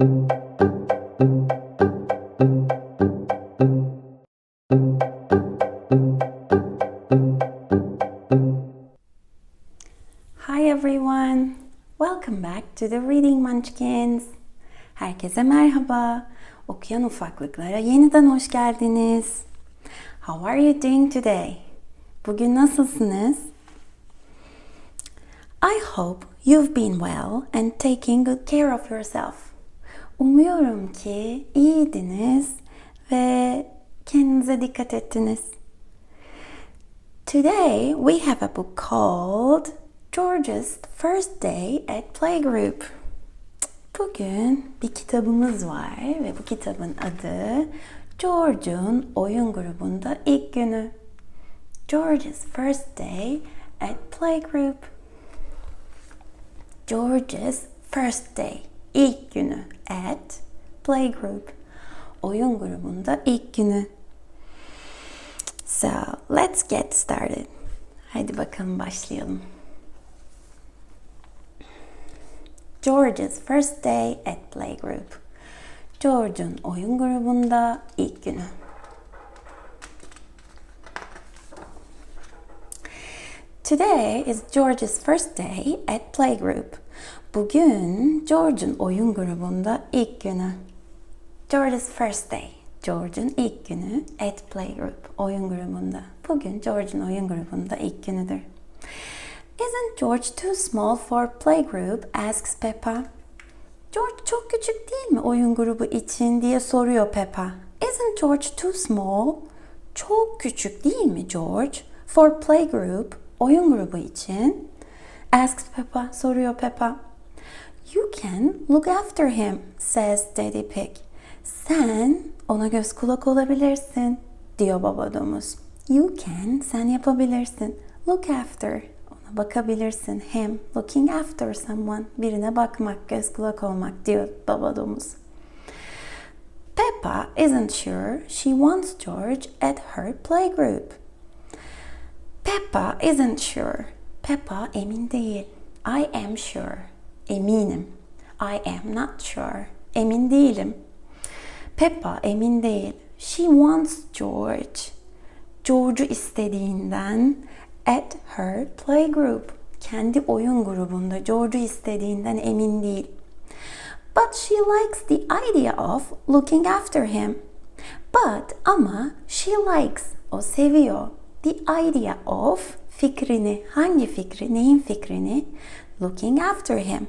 Hi everyone! Welcome back to the Reading Munchkins. Herkese merhaba. Okuyan ufaklıklara yeniden hoş geldiniz. How are you doing today? Bugün nasılsınız? I hope you've been well and taking good care of yourself. Umuyorum ki iyiydiniz ve kendinize dikkat ettiniz. Today we have a book called George's First Day at Playgroup. Bugün bir kitabımız var ve bu kitabın adı George'un oyun grubunda ilk günü. George's First Day at Playgroup. George's First Day, ilk günü at Playgroup. Oyun grubunda ilk günü. So, let's get started. Hadi bakalım başlayalım. George's First Day at Playgroup. George'un oyun grubunda ilk günü. Today is George's first day at Playgroup. Bugün George'un oyun grubunda ilk günü. George's first day. George'un ilk günü at Playgroup. Oyun grubunda. Bugün George'un oyun grubunda ilk günüdür. Isn't George too small for playgroup? Asks Peppa. George çok küçük değil mi oyun grubu için diye soruyor Peppa. Isn't George too small? Çok küçük değil mi George? For playgroup, oyun grubu için. Asks Peppa, soruyor Peppa. You can look after him, says Daddy Pig. Sen ona göz kulak olabilirsin, diyor baba domuz. You can, sen yapabilirsin. Look after, ona bakabilirsin. Him, looking after someone, birine bakmak, göz kulak olmak, diyor baba domuz. Peppa isn't sure she wants George at her playgroup. Peppa isn't sure. Peppa emin değil. I am sure. Eminim. I am not sure. Emin değilim. Peppa emin değil. She wants George. George'u istediğinden at her playgroup. Kendi oyun grubunda George'u istediğinden emin değil. But she likes the idea of looking after him. Ama she likes, o seviyor. The idea of, fikrini. Hangi fikri? Neyin fikrini? Looking after him.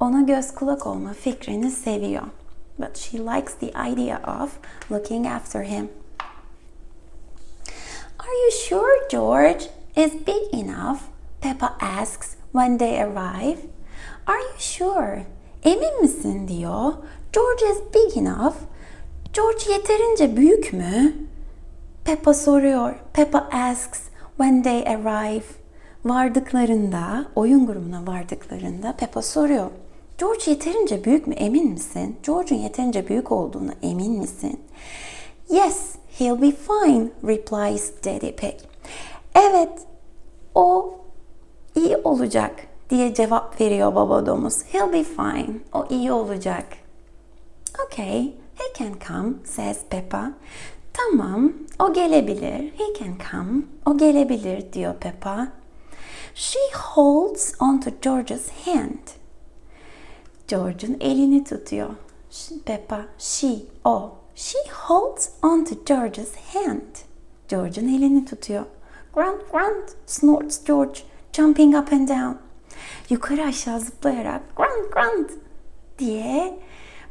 Ona göz kulak olma fikrini seviyor. But she likes the idea of looking after him. Are you sure George is big enough? Peppa asks when they arrive. Are you sure? Emin misin diyor. George is big enough. George yeterince büyük mü? Peppa soruyor. Peppa asks when they arrive. Vardıklarında, oyun grubuna vardıklarında Peppa soruyor. George yeterince büyük mü? Emin misin? George'un yeterince büyük olduğuna emin misin? Yes, he'll be fine, replies Daddy Pig. Evet, o iyi olacak diye cevap veriyor baba domuz. He'll be fine. O iyi olacak. Okay, he can come, says Peppa. Tamam, o gelebilir. He can come. O gelebilir diyor Peppa. She holds onto George's hand. George'un elini tutuyor. Peppa, o. She holds onto George's hand. George'un elini tutuyor. Grunt, grunt, snorts George, jumping up and down. Yukarı aşağı zıplayarak grunt, grunt diye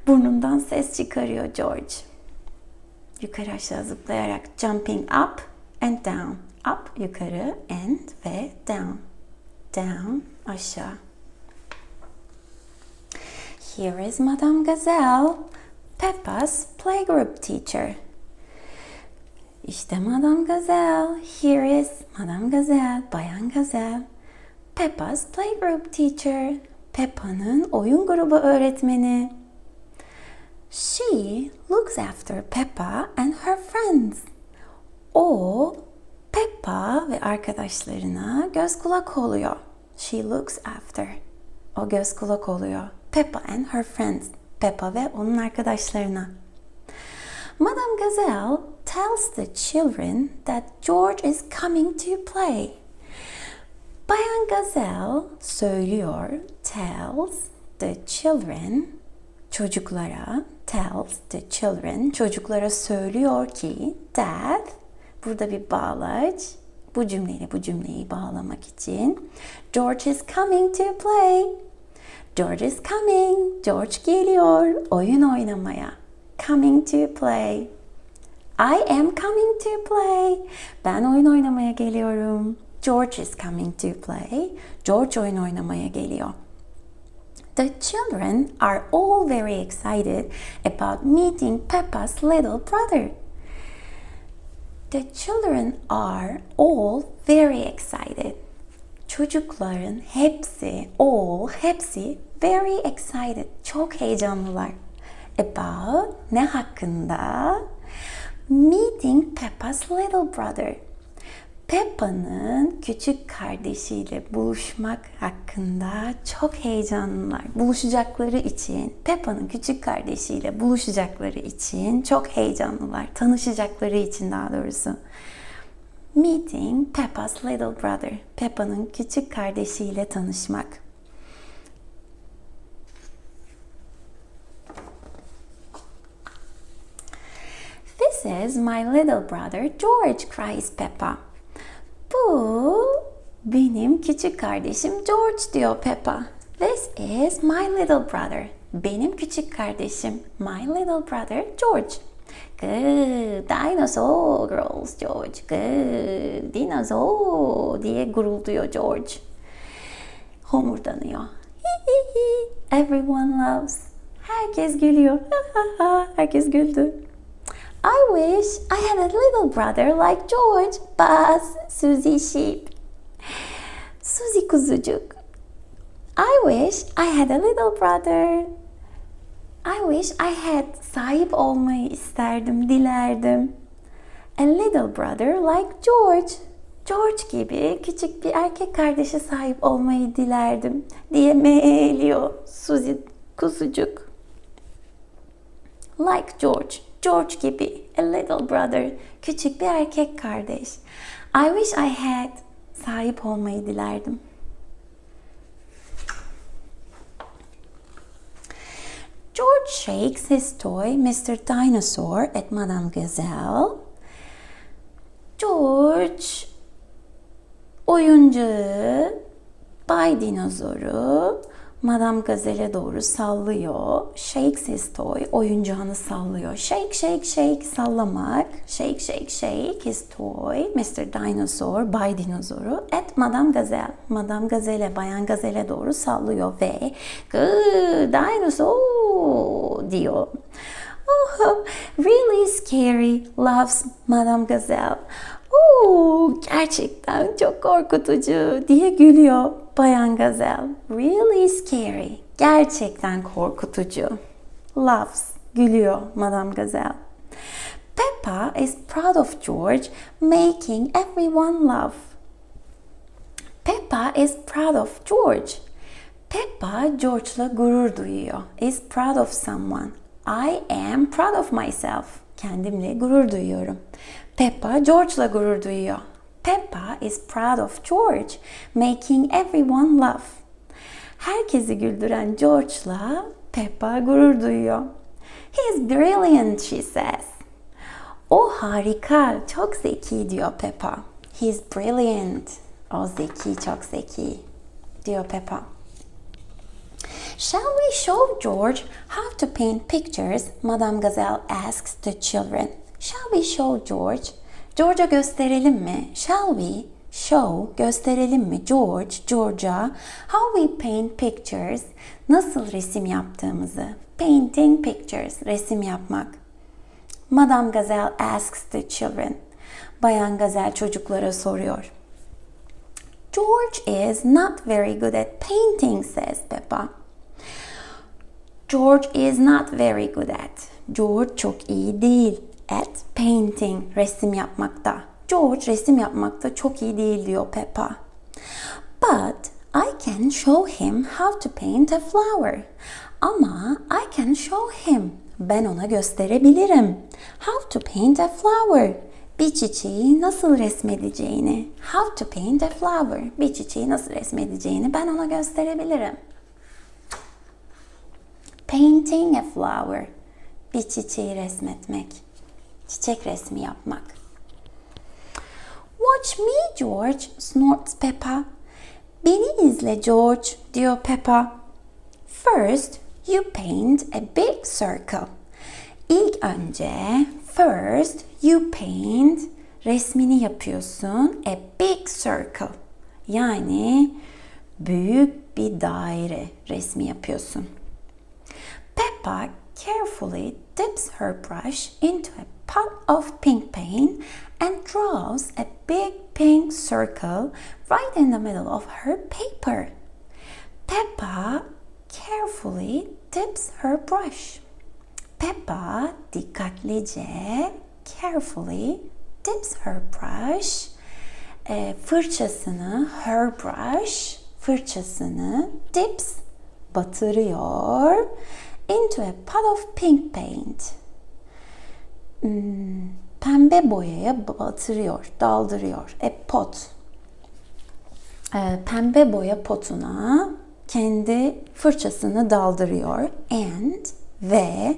burnundan ses çıkarıyor George. Yukarı aşağı zıplayarak jumping up and down. Up yukarı and ve down. Down aşağı. Here is Madame Gazelle, Peppa's playgroup teacher. İşte Madame Gazelle. Here is Madame Gazelle, Bayan Gazelle. Peppa's playgroup teacher. Peppa'nın oyun grubu öğretmeni. She looks after Peppa and her friends. O, Peppa ve arkadaşlarına göz kulak oluyor. She looks after. O göz kulak oluyor. Peppa and her friends. Peppa ve onun arkadaşlarına. Madame Gazelle tells the children that George is coming to play. Bayan Gazelle söylüyor, tells the children, çocuklara, tells the children, çocuklara söylüyor ki, that, burada bir bağlaç, bu cümleyle bu cümleyi bağlamak için, George is coming to play. George is coming, George geliyor oyun oynamaya. Coming to play. I am coming to play. Ben oyun oynamaya geliyorum. George is coming to play. George oyun oynamaya geliyor. The children are all very excited about meeting Peppa's little brother. The children are all very excited. Çocukların hepsi, hepsi very excited. Çok heyecanlılar. About, ne hakkında? Meeting Peppa's little brother. Peppa'nın küçük kardeşiyle buluşmak hakkında çok heyecanlılar. Buluşacakları için, Peppa'nın küçük kardeşiyle buluşacakları için çok heyecanlılar. Tanışacakları için daha doğrusu. Meeting Peppa's little brother. Peppa'nın küçük kardeşiyle tanışmak. This is my little brother George, cries Peppa. Bu benim küçük kardeşim George, diyor Peppa. This is my little brother. Benim küçük kardeşim, my little brother George. Good, dinosaur girls George. Good, dinosaur diye gurulduyor George. Homurdanıyor. Everyone loves. Herkes gülüyor. Herkes güldü. I wish I had a little brother like George, buzz Susie Sheep. Susie kuzucuk. I wish I had a little brother. I wish I had, sahip olmayı isterdim, dilerdim. A little brother like George. George gibi küçük bir erkek kardeşe sahip olmayı dilerdim diye meğliyor Susie kuzucuk. Like George. George gibi, a little brother, küçük bir erkek kardeş. I wish I had, sahip olmayı dilerdim. George shakes his toy, Mr. Dinosaur, at Madame Gazelle. George, oyuncağı, Bay Dinozor'u, Madame Gazelle'e doğru sallıyor. Shakes his toy, oyuncağını sallıyor. Shake, shake, shake, sallamak. Shake, shake, shake his toy, Mr. Dinosaur, Bay Dinozor'u at Madame Gazelle. Madame Gazelle, Bayan Gazelle'e doğru sallıyor ve good dinosaur diyor. Oh, really scary, laughs Madame Gazelle. Gerçekten çok korkutucu diye gülüyor Bayan Gazelle. Really scary. Gerçekten korkutucu. Laughs. Gülüyor Madame Gazelle. Peppa is proud of George making everyone laugh. Peppa is proud of George. Peppa George'la gurur duyuyor. Is proud of someone. I am proud of myself. Kendimle gurur duyuyorum. Peppa George'la gurur duyuyor. Peppa is proud of George, making everyone laugh. Herkesi güldüren George'la Peppa gurur duyuyor. He's brilliant, she says. O harika, çok zeki, diyor Peppa. He's brilliant. O zeki, çok zeki, diyor Peppa. Shall we show George how to paint pictures? Madame Gazelle asks the children. Shall we show George? George'a gösterelim mi? Shall we show, gösterelim mi George'a how we paint pictures, nasıl resim yaptığımızı. Painting pictures, resim yapmak. Madame Gazelle asks the children. Bayan Gazelle çocuklara soruyor. George is not very good at painting, says Peppa. George is not very good at. George çok iyi değil. At painting, resim yapmakta. George resim yapmakta çok iyi değil, diyor Peppa. But I can show him how to paint a flower. Ama I can show him. Ben ona gösterebilirim. How to paint a flower. Bir çiçeği nasıl resmedeceğini. How to paint a flower. Bir çiçeği nasıl resmedeceğini ben ona gösterebilirim. Painting a flower. Bir çiçeği resmetmek. Çiçek resmi yapmak. Watch me, George, snorts Peppa. Beni izle, George, diyor Peppa. First, you paint a big circle. İlk önce, first, you paint, resmini yapıyorsun, a big circle. Yani büyük bir daire resmi yapıyorsun. Peppa carefully dips her brush into a pot of pink paint and draws a big pink circle right in the middle of her paper. Peppa carefully dips her brush. Peppa dikkatlice, carefully dips her brush, fırçasını, her brush, fırçasını, dips, batırıyor, into a pot of pink paint. Pembe boyaya batırıyor, daldırıyor. A pot. Pembe boya potuna kendi fırçasını daldırıyor. And ve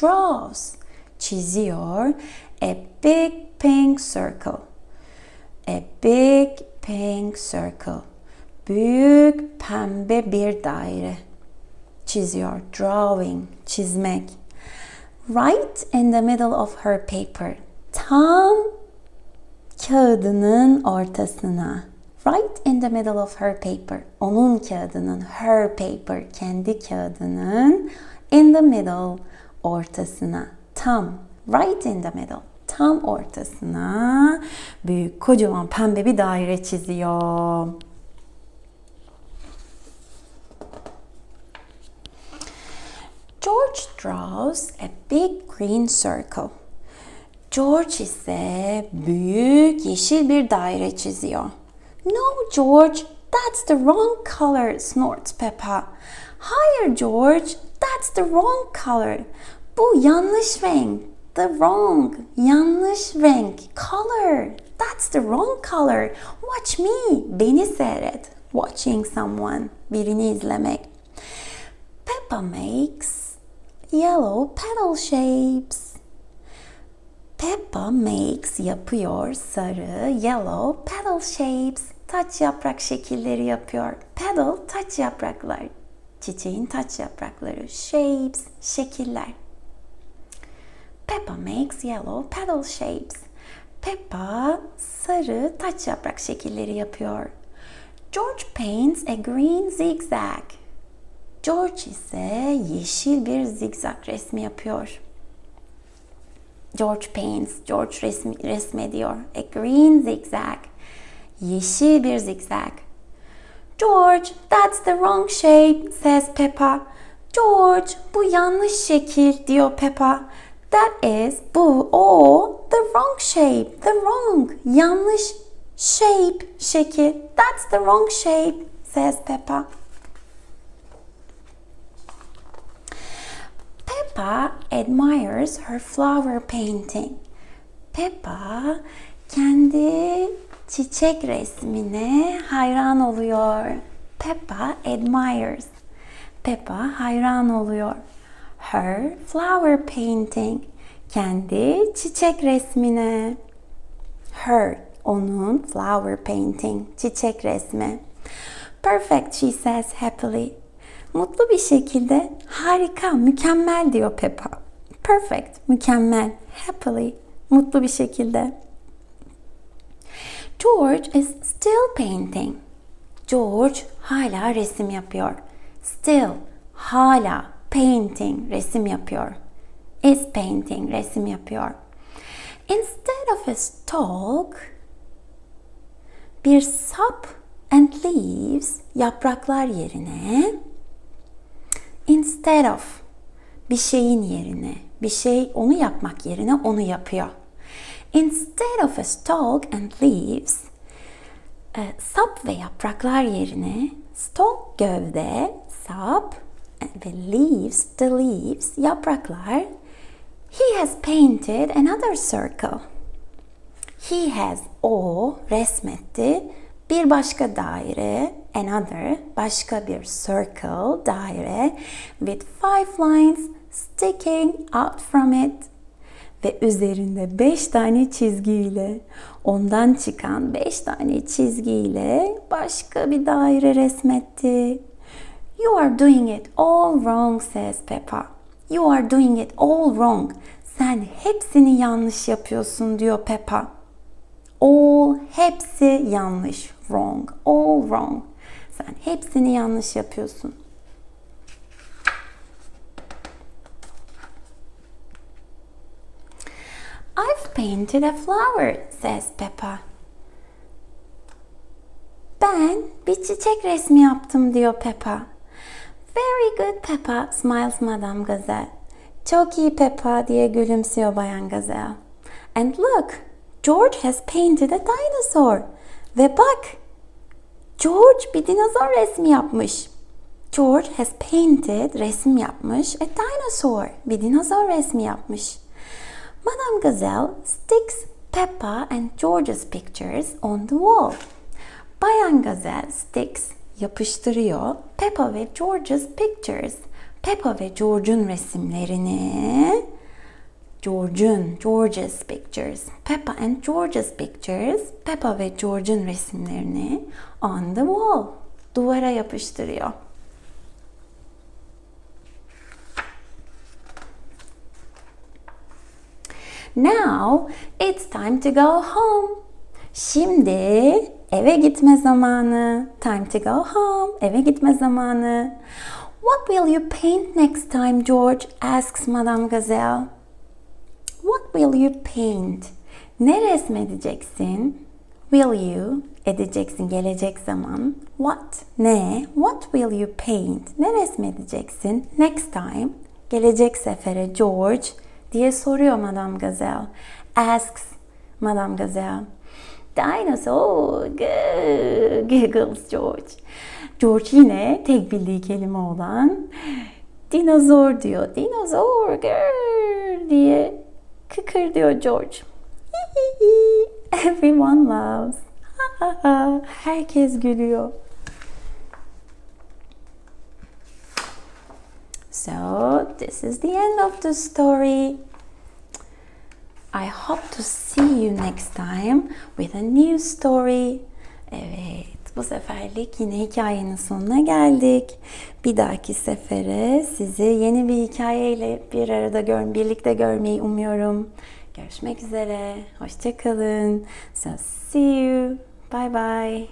draws, çiziyor. A big pink circle. A big pink circle. Büyük pembe bir daire çiziyor. Drawing, çizmek. Right in the middle of her paper. Tam kağıdının ortasına. Right in the middle of her paper. Onun kağıdının, her paper, kendi kağıdının in the middle, ortasına. Tam, right in the middle, tam ortasına büyük, kocaman pembe bir daire çiziyor. George draws a big green circle. George ise büyük yeşil bir daire çiziyor. No, George, that's the wrong color, snorts Peppa. Hayır, George, that's the wrong color. Bu yanlış renk. The wrong, yanlış renk. Color, that's the wrong color. Watch me, beni seyret. Watching someone, birini izlemek. Peppa makes yellow petal shapes. Peppa makes, yapıyor, sarı, yellow petal shapes. Taç yaprak şekilleri yapıyor. Petal, taç yapraklar. Çiçeğin taç yaprakları. Shapes, şekiller. Peppa makes yellow petal shapes. Peppa sarı taç yaprak şekilleri yapıyor. George paints a green zigzag. George ise yeşil bir zigzag resmi yapıyor. George paints, George resmediyor. A green zigzag. Yeşil bir zigzag. George, that's the wrong shape, says Peppa. George, bu yanlış şekil, diyor Peppa. That is, bu, o, the wrong shape, the wrong, yanlış shape, şekil. That's the wrong shape, says Peppa. Peppa admires her flower painting. Peppa kendi çiçek resmine hayran oluyor. Peppa admires. Peppa hayran oluyor. Her flower painting. Kendi çiçek resmine. Her, onun flower painting, çiçek resmi. Perfect, she says happily. Mutlu bir şekilde, harika, mükemmel, diyor Peppa. Perfect, mükemmel. Happily, mutlu bir şekilde. George is still painting. George hala resim yapıyor. Still, hala, painting, resim yapıyor. Is painting, resim yapıyor. Instead of a stalk, bir sap and leaves, yapraklar yerine, instead of, bir şeyin yerine, bir şey onu yapmak yerine onu yapıyor. Instead of a stalk and leaves, sap ve yapraklar yerine, stalk gövde, sap, ve leaves, the leaves, yapraklar. He has painted another circle. He has, o, resmetti. Bir başka daire, another, başka bir circle, daire, with 5 lines sticking out from it. Ve üzerinde 5 tane çizgiyle, ondan çıkan 5 tane çizgiyle başka bir daire resmetti. You are doing it all wrong, says Peppa. You are doing it all wrong. Sen hepsini yanlış yapıyorsun, diyor Peppa. All, hepsi yanlış. Wrong, all wrong. Sen hepsini yanlış yapıyorsun. I've painted a flower, says Peppa. Ben bir çiçek resmi yaptım, diyor Peppa. Very good, Peppa, smiles Madame Gazelle. Çok iyi Peppa, diye gülümsüyor Bayan Gazelle. And look, George has painted a dinosaur. Ve bak, George bir dinozor resmi yapmış. George has painted, resim yapmış, a dinosaur, bir dinozor resmi yapmış. Madame Gazelle sticks Peppa and George's pictures on the wall. Bayan Gazelle sticks, yapıştırıyor, Peppa ve George's pictures. Peppa ve George'un resimlerini, George's pictures. Peppa and George's pictures. Peppa ve George'un resimlerini on the wall, duvara yapıştırıyor. Now it's time to go home. Şimdi eve gitme zamanı. Time to go home. Eve gitme zamanı. What will you paint next time, George? Asks Madame Gazelle. What will you paint? Ne resmedeceksin? Will you edeceksin gelecek zaman. What? Ne? What will you paint? Ne resmedeceksin? Next time. Gelecek sefere George diye soruyor Madame Gazelle. Asks Madame Gazelle. Dinosaur, giggles George. George yine tek bildiği kelime olan dinozor diyor. Dinozor diye kıkırdıyor George. Everyone loves. Herkes gülüyor. So, this is the end of the story. I hope to see you next time with a new story. Evet, bu seferlik yine hikayenin sonuna geldik. Bir dahaki sefere sizi yeni bir hikayeyle bir arada birlikte görmeyi umuyorum. Görüşmek üzere. Hoşça kalın. So see you. Bye bye.